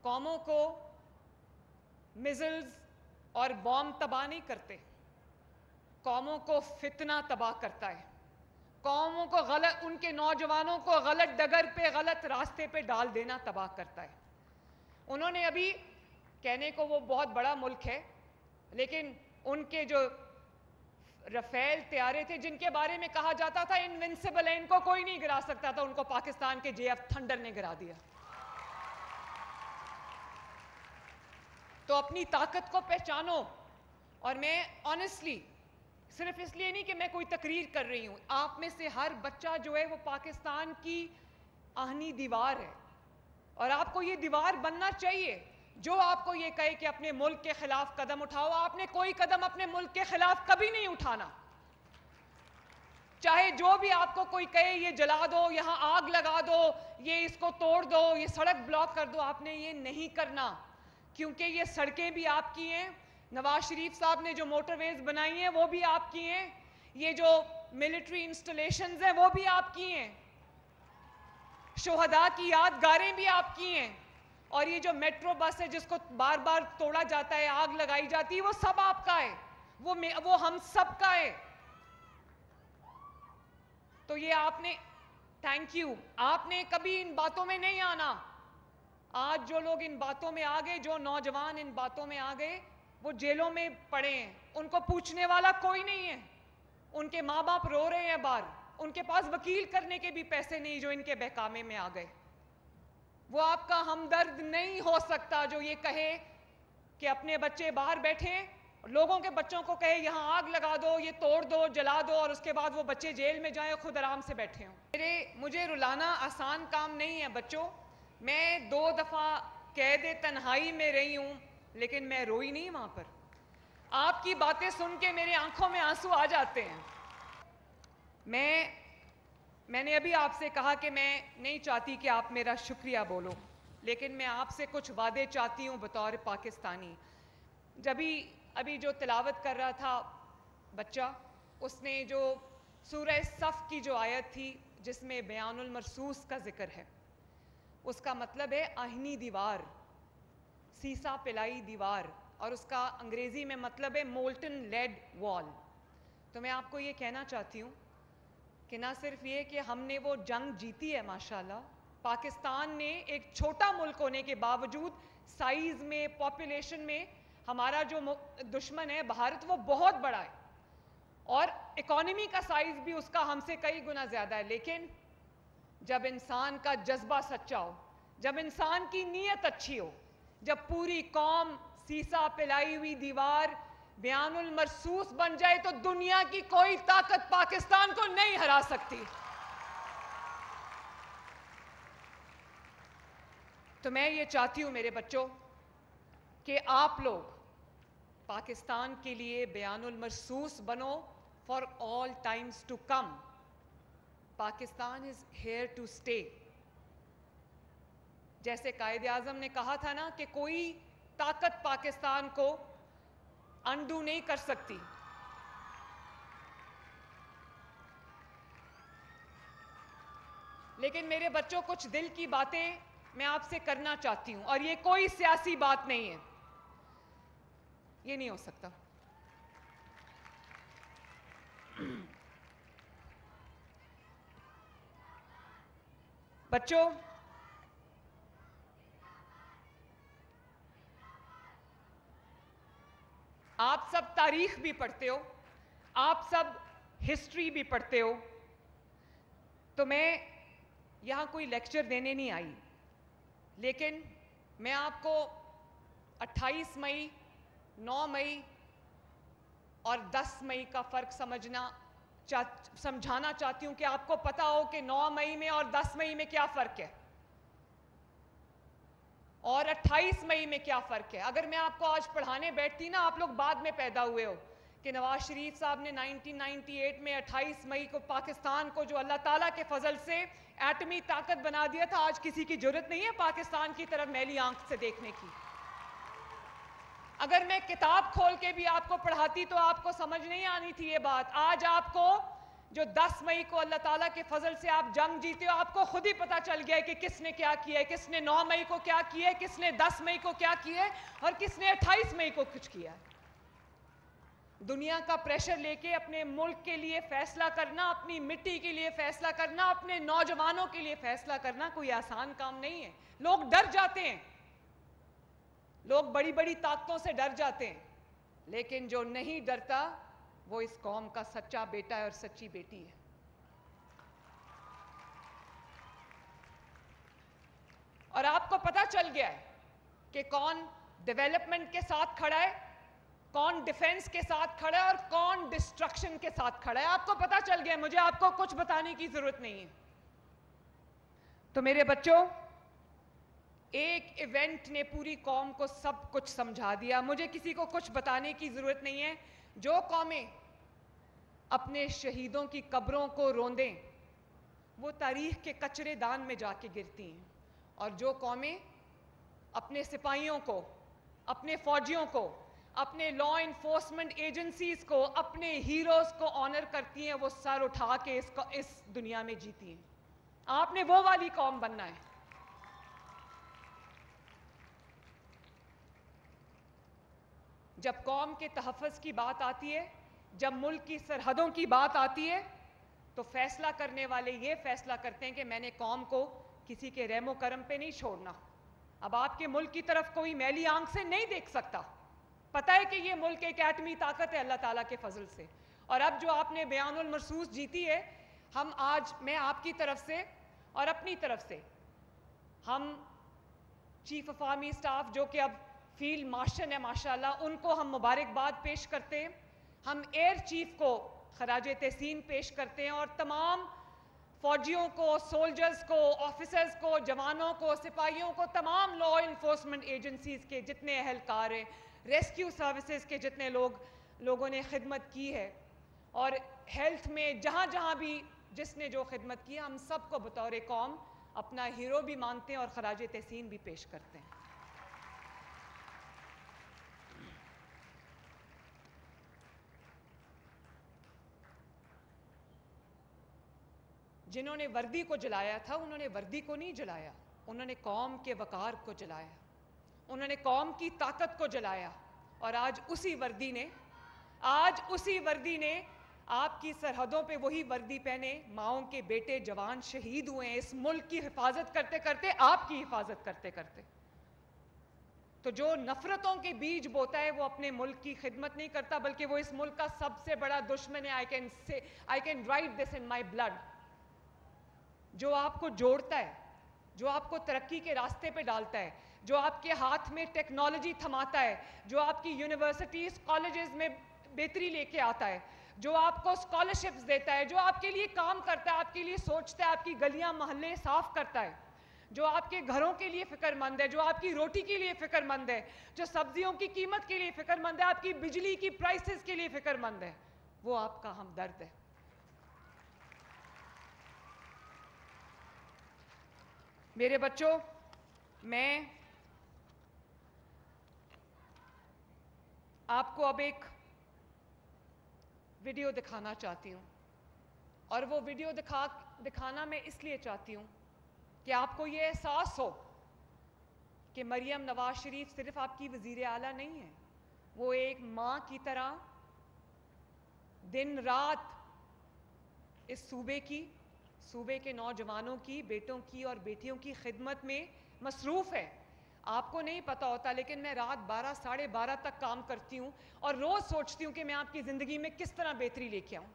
قوموں کو میزلز اور بوم تباہ نہیں کرتے، قوموں کو فتنہ تباہ کرتا ہے، قوموں کو ان کے نوجوانوں کو غلط ڈگر پہ غلط راستے پہ ڈال دینا تباہ کرتا ہے۔ انہوں نے ابھی کہنے کو وہ بہت بڑا ملک ہے، لیکن ان کے جو رفیل طیارے تھے جن کے بارے میں کہا جاتا تھا انوینسیبل ہے، ان کو کوئی نہیں گرا سکتا تھا، ان کو پاکستان کے JF تھنڈر نے گرا دیا۔ تو اپنی طاقت کو پہچانو۔ اور میں آنیسٹلی صرف اس لیے نہیں کہ میں کوئی تقریر کر رہی ہوں، آپ میں سے ہر بچہ جو ہے وہ پاکستان کی آہنی دیوار ہے، اور آپ کو یہ دیوار بننا چاہیے۔ جو آپ کو یہ کہے کہ اپنے ملک کے خلاف قدم اٹھاؤ، آپ نے کوئی قدم اپنے ملک کے خلاف کبھی نہیں اٹھانا۔ چاہے جو بھی آپ کو کوئی کہے یہ جلا دو، یہاں آگ لگا دو، یہ اس کو توڑ دو، یہ سڑک بلاک کر دو، آپ نے یہ نہیں کرنا، کیونکہ یہ سڑکیں بھی آپ کی ہیں، نواز شریف صاحب نے جو موٹر ویز بنائی ہیں وہ بھی آپ کی ہیں، یہ جو ملٹری انسٹالیشنز ہیں وہ بھی آپ کی ہیں، شہداء کی یادگاریں بھی آپ کی ہیں، اور یہ جو میٹرو بس ہے جس کو بار بار توڑا جاتا ہے، آگ لگائی جاتی ہے، وہ سب آپ کا ہے، وہ ہم سب کا ہے۔ تو یہ آپ نے تھینک یو، آپ نے کبھی ان باتوں میں نہیں آنا۔ آج جو لوگ ان باتوں میں آ گئے، جو نوجوان ان باتوں میں آ گئے، وہ جیلوں میں پڑے ہیں، ان کو پوچھنے والا کوئی نہیں ہے، ان کے ماں باپ رو رہے ہیں باہر، ان کے پاس وکیل کرنے کے بھی پیسے نہیں جو ان کے بہکامے میں آ گئے۔ وہ آپ کا ہمدرد نہیں ہو سکتا جو یہ کہے کہ اپنے بچے باہر بیٹھیں، لوگوں کے بچوں کو کہے یہاں آگ لگا دو، یہ توڑ دو، جلا دو، اور اس کے بعد وہ بچے جیل میں جائیں، خود آرام سے بیٹھے ہوں۔ مجھے رلانا آسان کام نہیں ہے بچوں، میں 2 دفعہ قید تنہائی میں رہی ہوں، لیکن میں روئی نہیں وہاں پر۔ آپ کی باتیں سن کے میرے آنکھوں میں آنسو آ جاتے ہیں۔ میں نے ابھی آپ سے کہا کہ میں نہیں چاہتی کہ آپ میرا شکریہ بولو، لیکن میں آپ سے کچھ وعدے چاہتی ہوں بطور پاکستانی۔ ابھی جو تلاوت کر رہا تھا بچہ، اس نے جو سورہ صف کی جو آیت تھی جس میں بیان المرصوص کا ذکر ہے، اس کا مطلب ہے آہنی دیوار، سیسا پلائی دیوار، اور اس کا انگریزی میں مطلب ہے مولٹن لیڈ وال۔ تو میں آپ کو یہ کہنا چاہتی ہوں کہ نہ صرف یہ کہ ہم نے وہ جنگ جیتی ہے ماشاءاللہ، پاکستان نے ایک چھوٹا ملک ہونے کے باوجود سائز میں، پاپولیشن میں، ہمارا جو دشمن ہے بھارت وہ بہت بڑا ہے، اور اکانومی کا سائز بھی اس کا ہم سے کئی گنا زیادہ ہے، لیکن جب انسان کا جذبہ سچا ہو، جب انسان کی نیت اچھی ہو، جب پوری قوم سیسا پلائی ہوئی دیوار بیان المرصوص بن جائے، تو دنیا کی کوئی طاقت پاکستان کو نہیں ہرا سکتی۔ تو میں یہ چاہتی ہوں میرے بچوں کہ آپ لوگ پاکستان کے لیے بیان المرصوص بنو for all times to come. Pakistan is here to stay. جیسے قائد اعظم نے کہا تھا نا کہ کوئی طاقت پاکستان کو انڈو نہیں کر سکتی۔ لیکن میرے بچوں، کچھ دل کی باتیں میں آپ سے کرنا چاہتی ہوں، اور یہ کوئی سیاسی بات نہیں ہے، یہ نہیں ہو سکتا۔ بچوں، آپ سب تاریخ بھی پڑھتے ہو، آپ سب ہسٹری بھی پڑھتے ہو، تو میں یہاں کوئی لیکچر دینے نہیں آئی، لیکن میں آپ کو 28 مئی، 9 مئی اور 10 مئی کا فرق سمجھانا چاہتی ہوں کہ آپ کو پتا ہو کہ 9 مئی میں اور 10 مئی میں کیا فرق ہے، اور 28 مئی میں کیا فرق ہے۔ اگر میں آپ کو آج پڑھانے بیٹھتی نا، آپ لوگ بعد میں پیدا ہوئے ہو، کہ نواز شریف صاحب نے 1998 میں 28 مئی کو پاکستان کو جو اللہ تعالیٰ کے فضل سے ایٹمی طاقت بنا دیا تھا، آج کسی کی جرت نہیں ہے پاکستان کی طرف میلی آنکھ سے دیکھنے کی۔ اگر میں کتاب کھول کے بھی آپ کو پڑھاتی تو آپ کو سمجھ نہیں آنی تھی یہ بات۔ آج آپ کو جو 10 مئی کو اللہ تعالیٰ کے فضل سے آپ جنگ جیتے ہو، آپ کو خود ہی پتا چل گیا ہے کہ کس نے کیا کیا ہے، کس نے 9 مئی کو کیا کیا ہے، کس نے 10 مئی کو کیا کیا ہے اور کس نے 28 مئی کو کچھ کیا ہے۔ دنیا کا پریشر لے کے اپنے ملک کے لیے فیصلہ کرنا، اپنی مٹی کے لیے فیصلہ کرنا، اپنے نوجوانوں کے لیے فیصلہ کرنا کوئی آسان کام نہیں ہے۔ لوگ ڈر جاتے ہیں، لوگ بڑی بڑی طاقتوں سے ڈر جاتے ہیں، لیکن جو نہیں ڈرتا وہ اس قوم کا سچا بیٹا ہے اور سچی بیٹی ہے۔ اور آپ کو پتہ چل گیا ہے کہ کون ڈیولپمنٹ کے ساتھ کھڑا ہے، کون ڈیفنس کے ساتھ کھڑا ہے اور کون ڈسٹرکشن کے ساتھ کھڑا ہے۔ آپ کو پتہ چل گیا، مجھے آپ کو کچھ بتانے کی ضرورت نہیں ہے۔ تو میرے بچوں، ایک ایونٹ نے پوری قوم کو سب کچھ سمجھا دیا، مجھے کسی کو کچھ بتانے کی ضرورت نہیں ہے۔ جو قومیں اپنے شہیدوں کی قبروں کو روندیں وہ تاریخ کے کچرے دان میں جا کے گرتی ہیں، اور جو قومیں اپنے سپاہیوں کو، اپنے فوجیوں کو، اپنے لا انفورسمنٹ ایجنسیز کو، اپنے ہیروز کو آنر کرتی ہیں، وہ سر اٹھا کے اس دنیا میں جیتی ہیں۔ آپ نے وہ والی قوم بننا ہے۔ جب قوم کے تحفظ کی بات آتی ہے، جب ملک کی سرحدوں کی بات آتی ہے، تو فیصلہ کرنے والے یہ فیصلہ کرتے ہیں کہ میں نے قوم کو کسی کے رحم و کرم پہ نہیں چھوڑنا۔ اب آپ کے ملک کی طرف کوئی میلی آنکھ سے نہیں دیکھ سکتا، پتہ ہے کہ یہ ملک ایک ایٹمی طاقت ہے اللہ تعالیٰ کے فضل سے۔ اور اب جو آپ نے بیان المرصوص جیتی ہے، ہم آج، میں آپ کی طرف سے اور اپنی طرف سے، ہم چیف آف آرمی اسٹاف جو کہ اب فیلڈ مارشل ہے ماشاءاللہ، ان کو ہم مبارکباد پیش کرتے ہیں۔ ہم ایئر چیف کو خراج تحسین پیش کرتے ہیں، اور تمام فوجیوں کو، سولجرز کو، آفیسرز کو، جوانوں کو، سپاہیوں کو، تمام لا انفورسمنٹ ایجنسیز کے جتنے اہلکار ہیں، ریسکیو سروسز کے جتنے لوگوں نے خدمت کی ہے، اور ہیلتھ میں جہاں جہاں بھی جس نے جو خدمت کی، ہم سب کو بطور قوم اپنا ہیرو بھی مانتے ہیں اور خراج تحسین بھی پیش کرتے ہیں۔ جنہوں نے وردی کو جلایا تھا، انہوں نے وردی کو نہیں جلایا، انہوں نے قوم کے وقار کو جلایا، انہوں نے قوم کی طاقت کو جلایا۔ اور آج اسی وردی نے آپ کی سرحدوں پہ وہی وردی پہنے ماؤں کے بیٹے جوان شہید ہوئے ہیں، اس ملک کی حفاظت کرتے کرتے، آپ کی حفاظت کرتے کرتے۔ تو جو نفرتوں کے بیج بوتا ہے وہ اپنے ملک کی خدمت نہیں کرتا، بلکہ وہ اس ملک کا سب سے بڑا دشمن ہے۔ I can write this in my blood۔ جو آپ کو جوڑتا ہے، جو آپ کو ترقی کے راستے پہ ڈالتا ہے، جو آپ کے ہاتھ میں ٹیکنالوجی تھماتا ہے، جو آپ کی یونیورسٹیز، کالجز میں بہتری لے کے آتا ہے، جو آپ کو اسکالرشپس دیتا ہے، جو آپ کے لیے کام کرتا ہے، آپ کے لیے سوچتا ہے، آپ کی گلیاں محلے صاف کرتا ہے، جو آپ کے گھروں کے لیے فکر مند ہے، جو آپ کی روٹی کے لیے فکر مند ہے، جو سبزیوں کی قیمت کے لیے فکر مند ہے، آپ کی بجلی کی پرائسز کے لیے فکر مند ہے، وہ آپ کا ہمدرد ہے۔ میرے بچوں، میں آپ کو اب ایک ویڈیو دکھانا چاہتی ہوں، اور وہ ویڈیو دکھانا میں اس لیے چاہتی ہوں کہ آپ کو یہ احساس ہو کہ مریم نواز شریف صرف آپ کی وزیر اعلیٰ نہیں ہے، وہ ایک ماں کی طرح دن رات اس صوبے کے نوجوانوں کی، بیٹوں کی اور بیٹیوں کی خدمت میں مصروف ہے۔ آپ کو نہیں پتا ہوتا، لیکن میں رات 12 ساڑھے 12 تک کام کرتی ہوں، اور روز سوچتی ہوں کہ میں آپ کی زندگی میں کس طرح بہتری لے کے آؤں۔